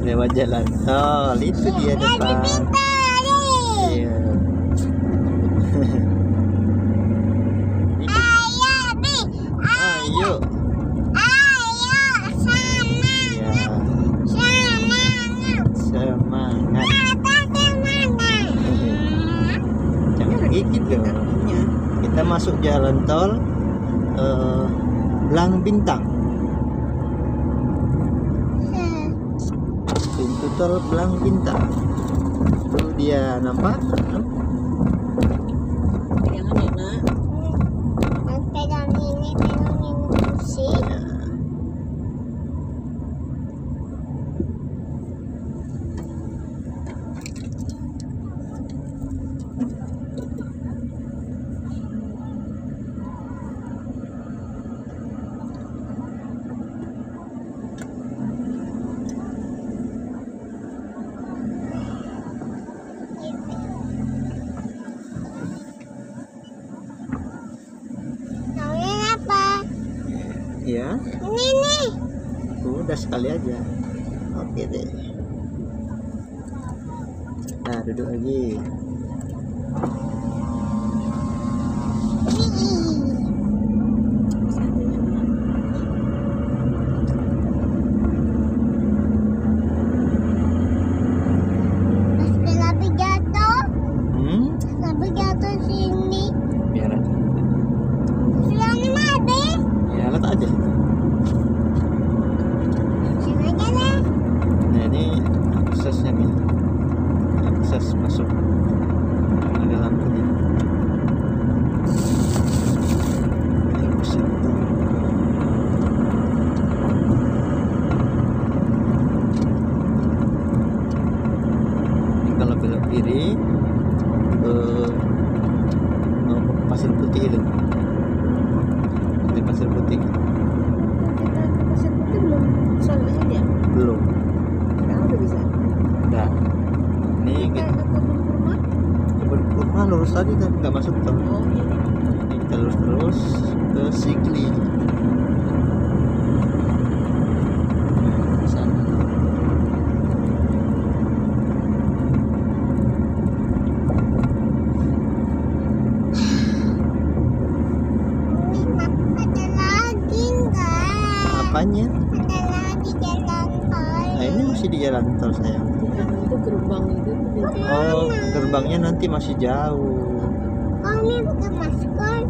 lewat jalan tol itu dia depan. Iya. Ayo. Semangat. Jangan gitu. Kita masuk jalan tol Blang Bintang. Pintu tol Blang Bintang. Tuh dia nampak? Jangan ya, Nak. Pegang ini kursi. Ya. Ini nih. Udah sekali aja. Oke deh. Nah, duduk lagi. Tapi jatuh. Tapi jatuh sini. Biar aja. Sini ada. Ya, letak aja. Sini aja lah. Nah, ini aksesnya nih. Akses masuk. Ada lampunya. Ini kalau belok kiri mau ke Pasir Putih itu. Di Pasir Putih. Pasir Putih belum soalnya dia. Belum. Sekarang udah bisa. Nah, ini Kita ke kebun kurma. kebun kurma lurus tadi kan nggak masuk tol. Oh iya. Ini kita lurus terus ke Sigli. Di sana. Ada lagi enggak? Apanya? Ada lagi jalan tol. Nah, ini masih di jalan tol sayang. Bukan itu gerbang itu. Oh, gerbangnya nanti masih jauh. Oh, ini bukan masker.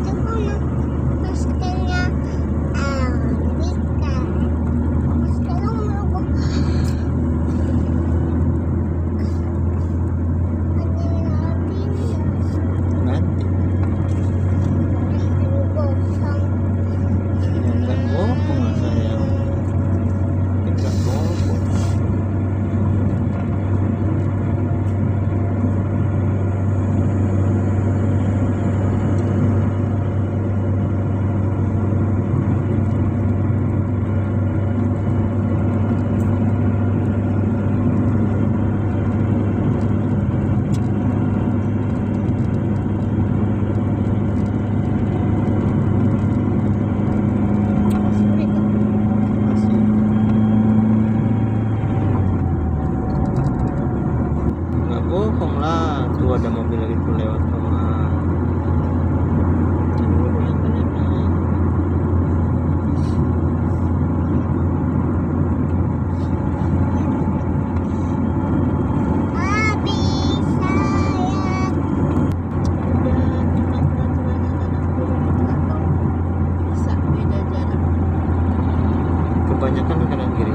Itu kan maskernya Alika. Maskernya mau ada lagi nih. Nanti. Masker kosong. Ya, nggak bohong lah sayang. Ini nggak bohong. Masih. Nggak bohong lah. Tuh ada mobil itu lewat rumah. Habis saya. Bisa beda jarak. Kebanyakan di kanan kiri.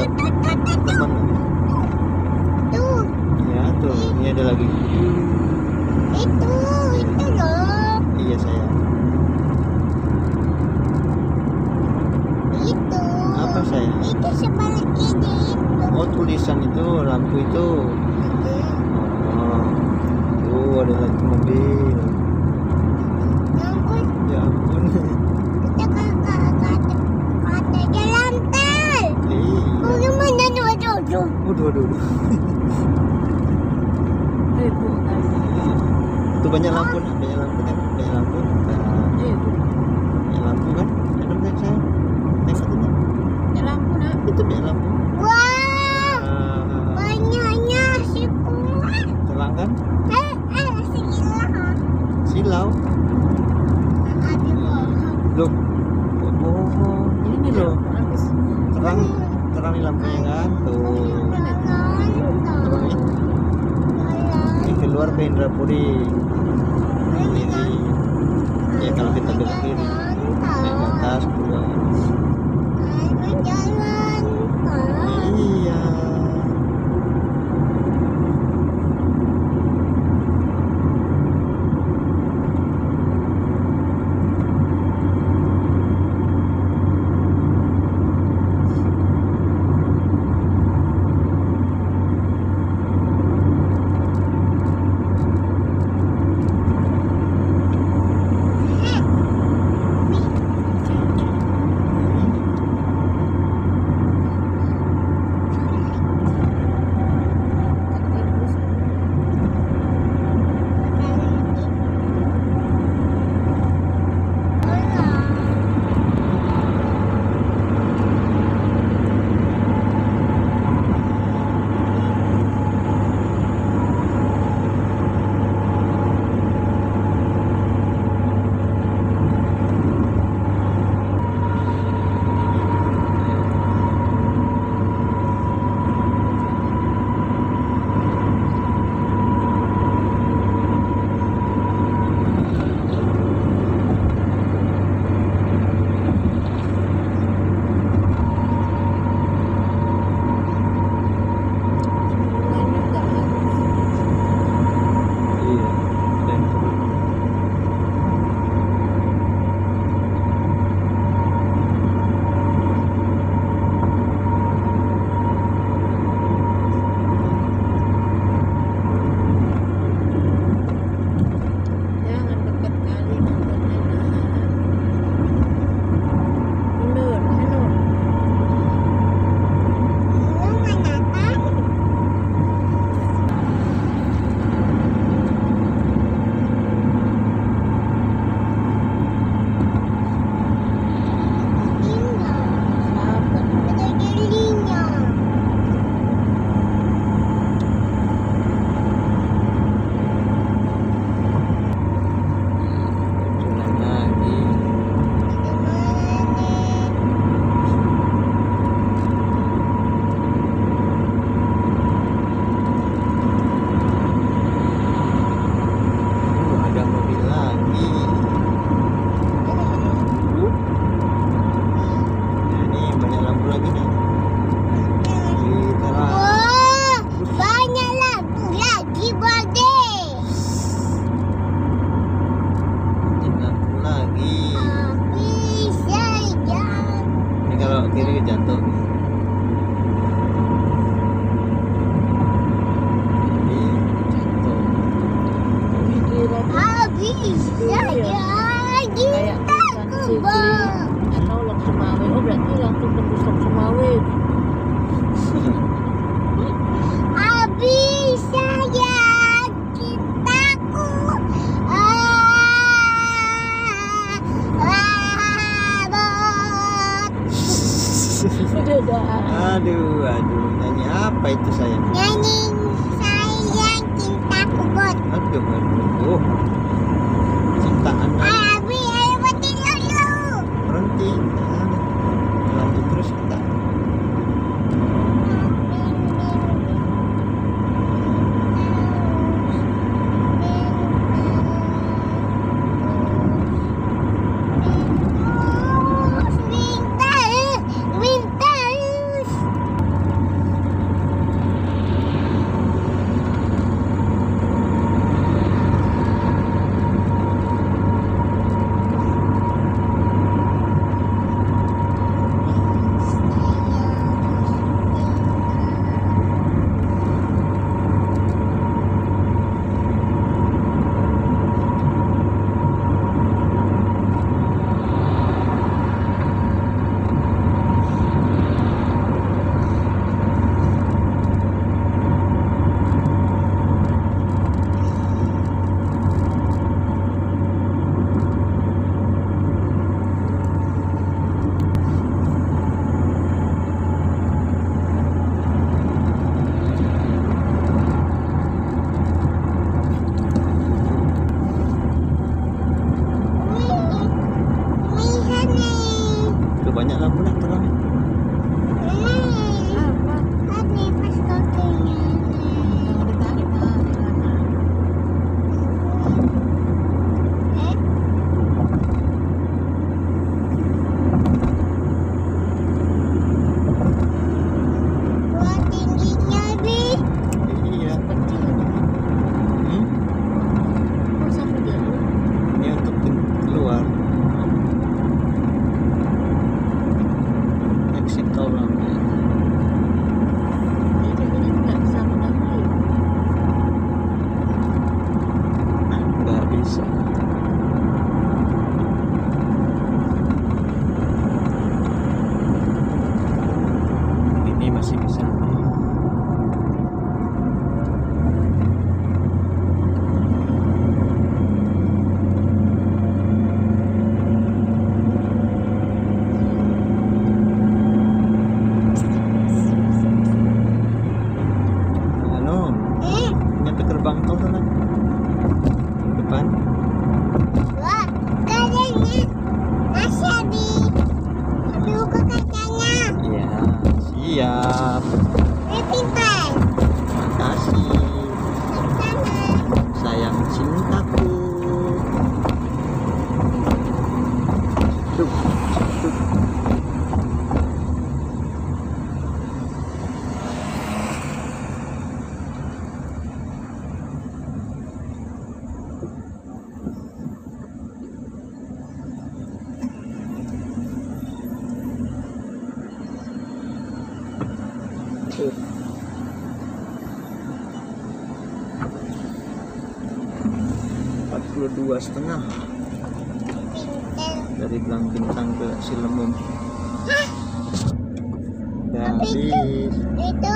Mantap. Teman. Tuh, Ya tuh, ini ada lagi. itu loh. Iya sayang. Itu. Apa sayang? Itu sebalik ini. Oh tulisan itu, lampu itu. Oh, tuh ada lagi mobil. Ampun, Ya ampun. kita kata jalan tol. Iya. Bagaimana waduh. Waduh. Bu, Tuh banyak lampu nak, banyak lampu kan, banyak lampu. Nah, Bu. banyak lampu kan? Ada banyak sayang. Tengok itu. Ya lampu nak. Itu banyak lampu. Wah, Nah, banyaknya sekolah. terang kan? Sekilas. Silau. Abi bohong. Loh, kok bohong? Ini loh, Habis. terang, terang nih lampunya kan? Tuh, terang nih. Ini keluar ke Indrapuri. Kiri. Ya kalau kita belok kiri, naik ke atas keluar. Iya. Iya. Dan terus. Jangan dekat kali nontonnya nak. Mundur, mundur. Sabar. Jalan lagi. Ada mobil lagi. Nah, ini banyak lampu lagi nih. Kita lah. Wah, banyak lampu lagi, Bade. Banyak lampu lagi. Habis saja. Ini kalau kiri jatuh. Ini jatuh. Pikiran Habis saja. kayak Kita tulisan Sikli kebang. atau Lok Sumawe. Oh berarti langsung tembus Lok Sumawe. Habis saja. Kita Sudah dah. Aduh, nyanyi apa itu sayang? nyanyi sayang cintaku bot. Aduh, ciptaan Abi, ayo mati dulu. berhenti. Nah, lanjut terus kita. masih bisa naik. Halo, nyampe gerbang tol sana. Depan. Wah, kayaknya masih buka kacanya. Iya, siap. Pintar. Makasih. Sana. Sayang cintaku. Duh, duh. Tuh. 42,5 Pintar. dari Belang Bintang ke Silemum. Udah Tapi habis. itu